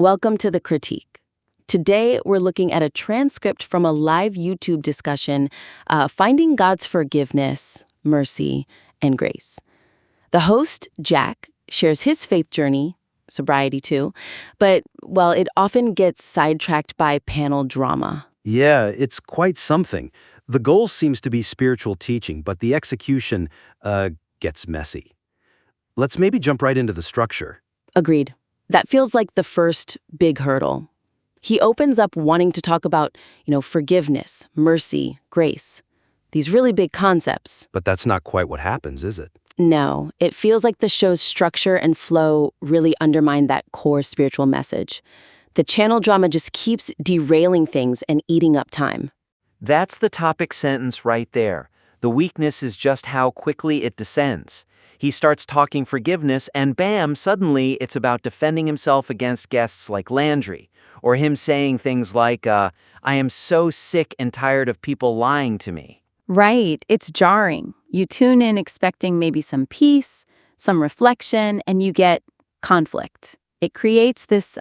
Welcome to The Critique. Today, we're looking at a transcript from a live YouTube discussion, Finding God's Forgiveness, Mercy, and Grace. The host, Jack, shares his faith journey, sobriety too, but, well, it often gets sidetracked by panel drama. Yeah, it's quite something. The goal seems to be spiritual teaching, but the execution gets messy. Let's maybe jump right into the structure. Agreed. That feels like the first big hurdle. He opens up wanting to talk about, forgiveness, mercy, grace. These really big concepts. But that's not quite what happens, is it? No, it feels like the show's structure and flow really undermine that core spiritual message. The channel drama just keeps derailing things and eating up time. That's the topic sentence right there. The weakness is just how quickly it descends. He starts talking forgiveness, and bam, suddenly it's about defending himself against guests like Landry, or him saying things like, I am so sick and tired of people lying to me. Right, it's jarring. You tune in expecting maybe some peace, some reflection, and you get conflict. It creates this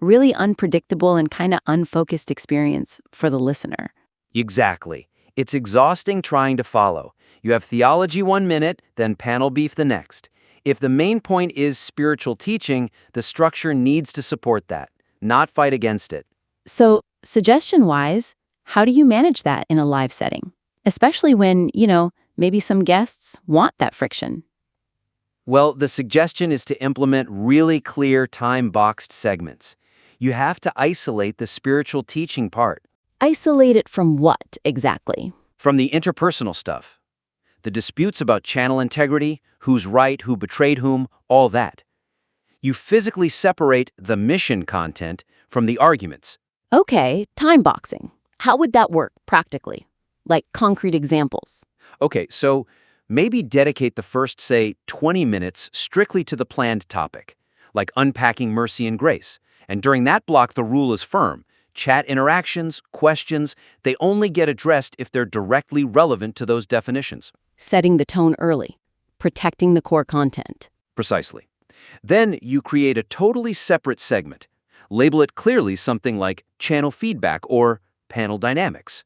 really unpredictable and kind of unfocused experience for the listener. Exactly. It's exhausting trying to follow. You have theology 1 minute, then panel beef the next. If the main point is spiritual teaching, the structure needs to support that, not fight against it. So, suggestion-wise, how do you manage that in a live setting? Especially when, maybe some guests want that friction. Well, the suggestion is to implement really clear time-boxed segments. You have to isolate the spiritual teaching part. Isolate it from what, exactly? From the interpersonal stuff. The disputes about channel integrity, who's right, who betrayed whom, all that. You physically separate the mission content from the arguments. Okay, time boxing. How would that work practically? Like concrete examples. Okay, so maybe dedicate the first, say, 20 minutes strictly to the planned topic, like unpacking mercy and grace. And during that block, the rule is firm. Chat interactions, questions, they only get addressed if they're directly relevant to those definitions. Setting the tone early. Protecting the core content. Precisely. Then you create a totally separate segment. Label it clearly something like channel feedback or panel dynamics.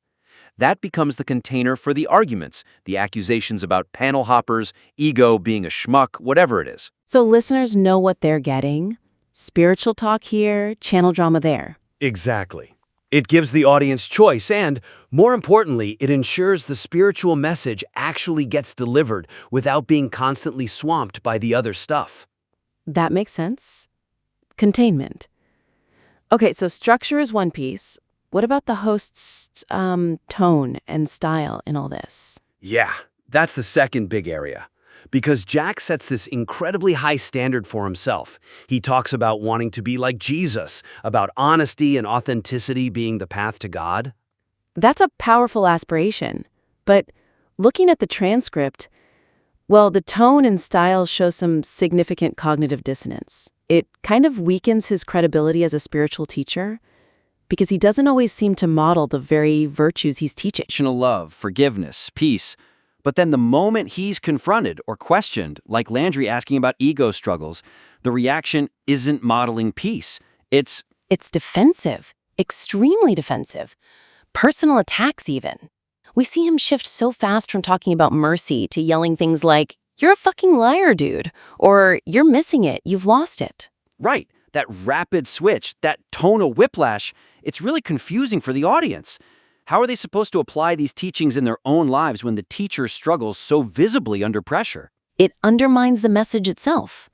That becomes the container for the arguments, the accusations about panel hoppers, ego being a schmuck, whatever it is. So listeners know what they're getting. Spiritual talk here, channel drama there. Exactly. It gives the audience choice and, more importantly, it ensures the spiritual message actually gets delivered without being constantly swamped by the other stuff. That makes sense. Containment. Okay, so structure is one piece. What about the host's tone and style in all this? Yeah, that's the second big area. Because Jack sets this incredibly high standard for himself. He talks about wanting to be like Jesus, about honesty and authenticity being the path to God. That's a powerful aspiration. But looking at the transcript, well, the tone and style show some significant cognitive dissonance. It kind of weakens his credibility as a spiritual teacher because he doesn't always seem to model the very virtues he's teaching. Love, forgiveness, peace. But then the moment he's confronted or questioned, like Landry asking about ego struggles, the reaction isn't modeling peace. It's defensive, extremely defensive. Personal attacks even. We see him shift so fast from talking about mercy to yelling things like, "You're a fucking liar, dude," or "You're missing it, you've lost it." right. That rapid switch, that tonal whiplash, it's really confusing for the audience. How are they supposed to apply these teachings in their own lives when the teacher struggles so visibly under pressure? It undermines the message itself.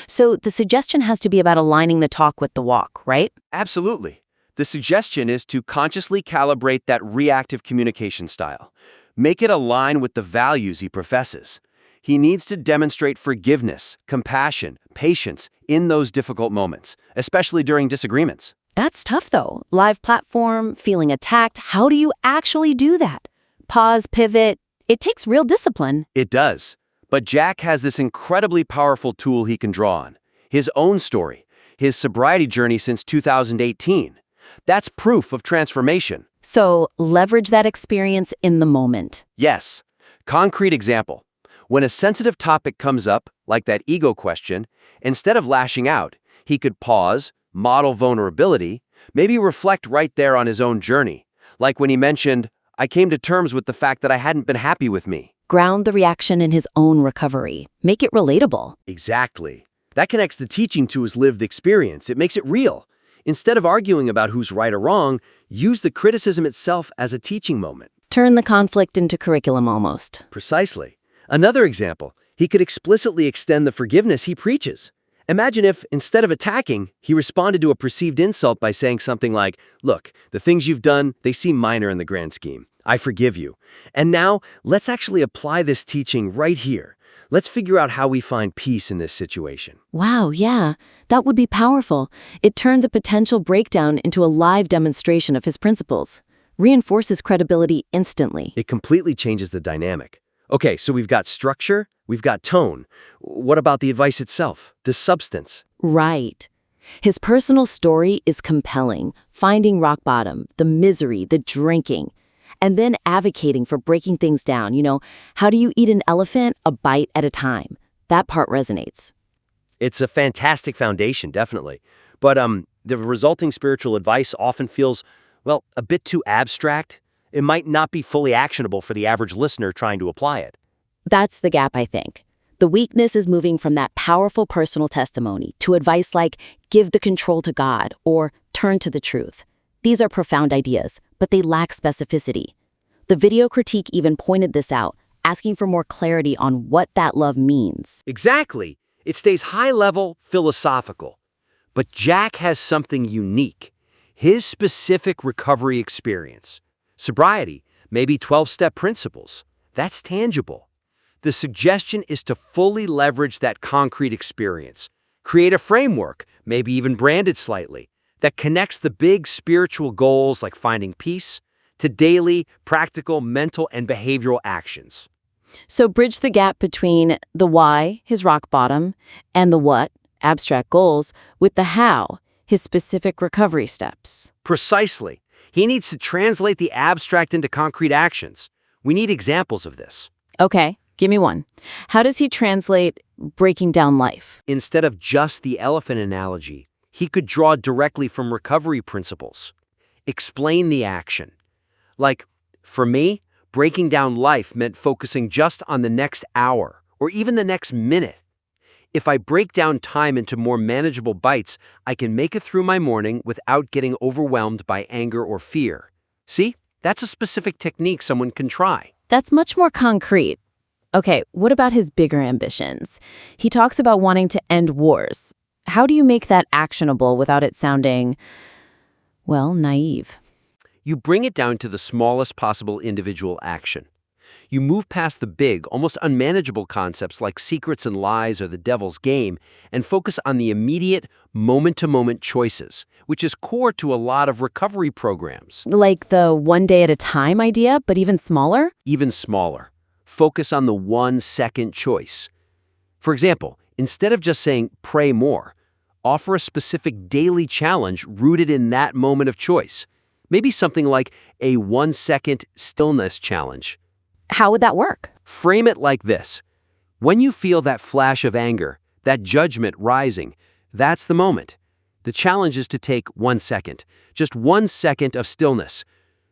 So the suggestion has to be about aligning the talk with the walk, right? Absolutely. The suggestion is to consciously calibrate that reactive communication style. Make it align with the values he professes. He needs to demonstrate forgiveness, compassion, patience in those difficult moments, especially during disagreements. That's tough, though. Live platform, feeling attacked. How do you actually do that? Pause, pivot. It takes real discipline. It does. But Jack has this incredibly powerful tool he can draw on. His own story, his sobriety journey since 2018. That's proof of transformation. So leverage that experience in the moment. Yes. Concrete example. When a sensitive topic comes up, like that ego question, instead of lashing out, he could pause, model vulnerability, maybe reflect right there on his own journey. Like when he mentioned, I came to terms with the fact that I hadn't been happy with me. Ground the reaction in his own recovery. Make it relatable. Exactly. That connects the teaching to his lived experience. It makes it real. Instead of arguing about who's right or wrong, use the criticism itself as a teaching moment. Turn the conflict into curriculum almost. Precisely. Another example, he could explicitly extend the forgiveness he preaches. Imagine if, instead of attacking, he responded to a perceived insult by saying something like, look, the things you've done, they seem minor in the grand scheme. I forgive you. And now, let's actually apply this teaching right here. Let's figure out how we find peace in this situation. Wow, yeah, that would be powerful. It turns a potential breakdown into a live demonstration of his principles. Reinforces credibility instantly. It completely changes the dynamic. Okay, so we've got structure, we've got tone. What about the advice itself, the substance? Right. His personal story is compelling, finding rock bottom, the misery, the drinking, and then advocating for breaking things down. How do you eat an elephant? A bite at a time. That part resonates. It's a fantastic foundation, definitely. But the resulting spiritual advice often feels, well, a bit too abstract. It might not be fully actionable for the average listener trying to apply it. That's the gap, I think. The weakness is moving from that powerful personal testimony to advice like, give the control to God, or turn to the truth. These are profound ideas, but they lack specificity. The video critique even pointed this out, asking for more clarity on what that love means. Exactly. It stays high-level, philosophical. But Jack has something unique. His specific recovery experience. Sobriety, maybe 12-step principles. That's tangible. The suggestion is to fully leverage that concrete experience. Create a framework, maybe even brand it slightly, that connects the big spiritual goals like finding peace to daily, practical, mental, and behavioral actions. So bridge the gap between the why, his rock bottom, and the what, abstract goals, with the how, his specific recovery steps. Precisely. He needs to translate the abstract into concrete actions. We need examples of this. Okay, give me one. How does he translate breaking down life? Instead of just the elephant analogy, he could draw directly from recovery principles. Explain the action. Like, for me, breaking down life meant focusing just on the next hour or even the next minute. If I break down time into more manageable bites, I can make it through my morning without getting overwhelmed by anger or fear. See? That's a specific technique someone can try. That's much more concrete. Okay, what about his bigger ambitions? He talks about wanting to end wars. How do you make that actionable without it sounding, well, naive? You bring it down to the smallest possible individual action. You move past the big, almost unmanageable concepts like secrets and lies or the devil's game and focus on the immediate, moment-to-moment choices, which is core to a lot of recovery programs. Like the one day at a time idea, but even smaller? Even smaller. Focus on the 1-second choice. For example, instead of just saying, pray more, offer a specific daily challenge rooted in that moment of choice. Maybe something like a 1-second stillness challenge. How would that work? Frame it like this. When you feel that flash of anger, that judgment rising, that's the moment. The challenge is to take 1 second, just 1 second of stillness.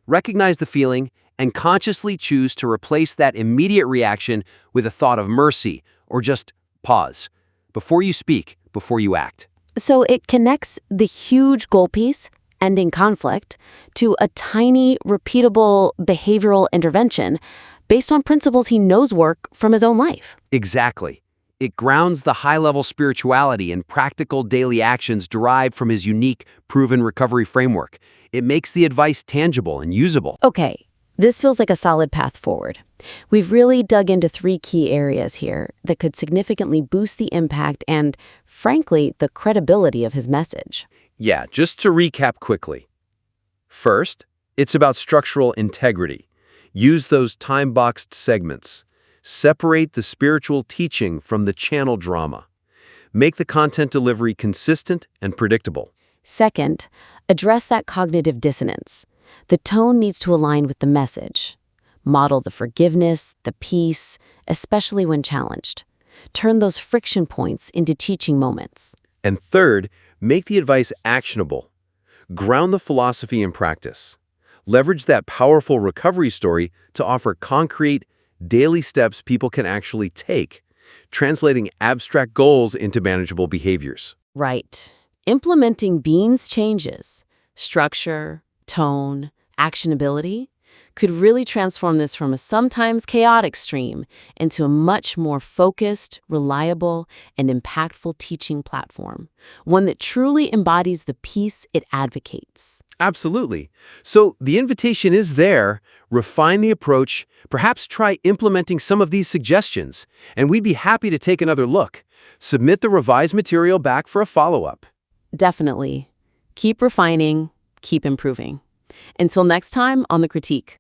Recognize the feeling and consciously choose to replace that immediate reaction with a thought of mercy or just pause. Before you speak, before you act. So it connects the huge goal piece, ending conflict, to a tiny, repeatable behavioral intervention based on principles he knows work from his own life. Exactly. It grounds the high-level spirituality in practical daily actions derived from his unique, proven recovery framework. It makes the advice tangible and usable. Okay, this feels like a solid path forward. We've really dug into 3 key areas here that could significantly boost the impact and, frankly, the credibility of his message. Yeah, just to recap quickly. First, it's about structural integrity. Use those time-boxed segments. Separate the spiritual teaching from the channel drama. Make the content delivery consistent and predictable. Second, address that cognitive dissonance. The tone needs to align with the message. Model the forgiveness, the peace, especially when challenged. Turn those friction points into teaching moments. And third, Make the advice actionable. Ground the philosophy in practice. Leverage that powerful recovery story to offer concrete, daily steps people can actually take, translating abstract goals into manageable behaviors. Right. Implementing Bean's changes, structure, tone, actionability, could really transform this from a sometimes chaotic stream into a much more focused, reliable, and impactful teaching platform, one that truly embodies the peace it advocates. Absolutely. So the invitation is there. Refine the approach, perhaps try implementing some of these suggestions, and we'd be happy to take another look. Submit the revised material back for a follow-up. Definitely. Keep refining, keep improving. Until next time on The Critique.